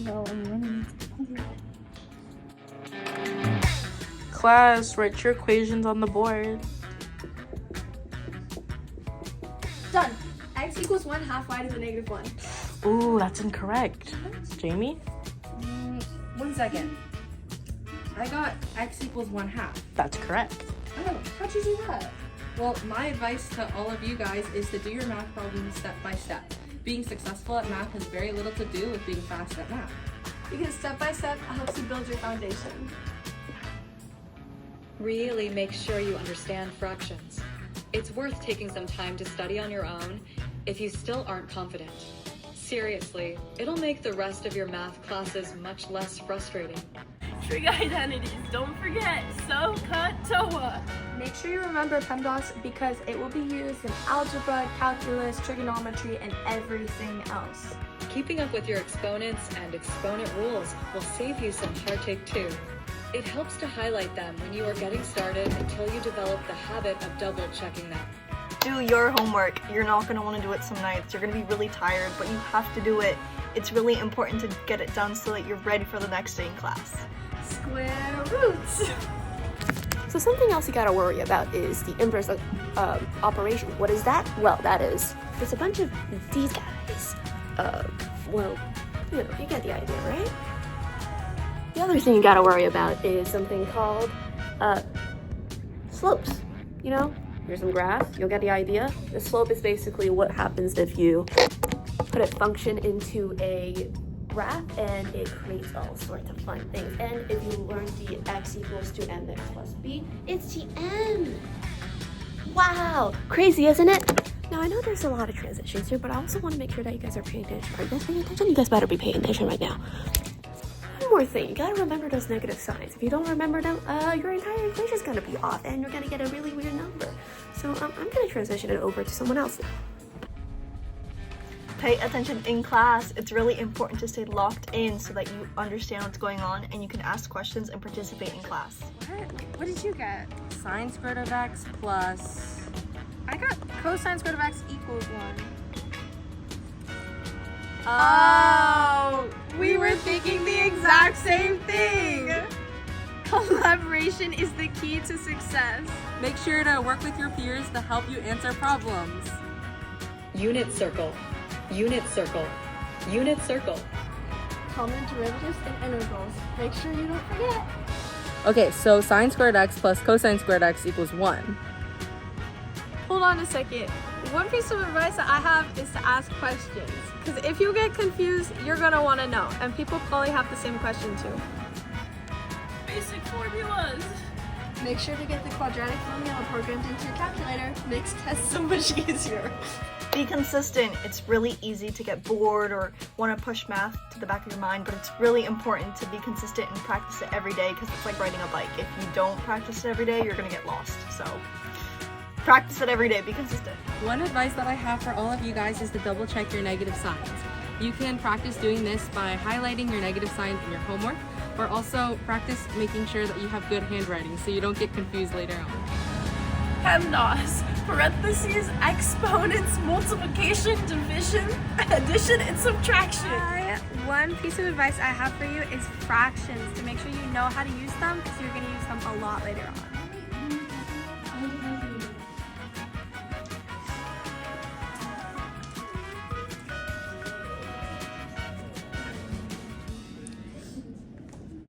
though. I'm winning. Class, write your equations on the board. Done. X equals 1/2 y to the negative 1. Ooh, that's incorrect. Jamie? 1 second. I got x equals 1/2. That's correct. Oh, how'd you do that? Well, my advice to all of you guys is to do your math problems step by step. Being successful at math has very little to do with being fast at math. Because step by step helps you build your foundation. Really make sure you understand fractions. It's worth taking some time to study on your own if you still aren't confident. Seriously, it'll make the rest of your math classes much less frustrating. Trig identities, don't forget, SOHCAHTOA. Make sure you remember PEMDAS because it will be used in algebra, calculus, trigonometry, and everything else. Keeping up with your exponents and exponent rules will save you some heartache too. It helps to highlight them when you are getting started until you develop the habit of double checking them. Do your homework. You're not going to want to do it some nights. You're going to be really tired, but you have to do it. It's really important to get it done so that you're ready for the next day in class. Square roots. So something else you gotta worry about is the inverse operation. What is that? Well, that is, there's a bunch of these guys. Well, you know, you get the idea, right? The other thing you gotta worry about is something called slopes. You know, here's some graph, you'll get the idea. The slope is basically what happens if you put a function into a graph and it creates all sorts of fun things. And if you learn the x equals to mx plus b, it's the m. Wow, crazy, isn't it? Now I know there's a lot of transitions here, but I also want to make sure that you guys are paying attention. Are you guys paying attention? You guys better be paying attention right now. One more thing, you gotta remember those negative signs. If you don't remember them, your entire equation's gonna be off and you're gonna get a really weird number. So I'm gonna transition it over to someone else now. Pay attention in class. It's really important to stay locked in so that you understand what's going on and you can ask questions and participate in class. What did you get? Sine squared of x plus... I got cosine squared of x equals 1. Oh, we were thinking the exact same thing. Collaboration is the key to success. Make sure to work with your peers to help you answer problems. Unit circle, unit circle, unit circle. Common derivatives and integrals. Make sure you don't forget. Okay, so sine squared x plus cosine squared x equals 1. Hold on a second. One piece of advice that I have is to ask questions. Because if you get confused, you're going to want to know. And people probably have the same question too. Basic formulas. Make sure to get the quadratic formula programmed into your calculator. Makes tests so much easier. Be consistent. It's really easy to get bored or want to push math to the back of your mind, but it's really important to be consistent and practice it every day because it's like riding a bike. If you don't practice it every day, you're going to get lost. So practice it every day. Be consistent. One advice that I have for all of you guys is to double check your negative signs. You can practice doing this by highlighting your negative signs in your homework, or also practice making sure that you have good handwriting so you don't get confused later on. PEMDAS, parentheses, exponents, multiplication, division, addition, and subtraction. One piece of advice I have for you is fractions, to make sure you know how to use them because you're going to use them a lot later on.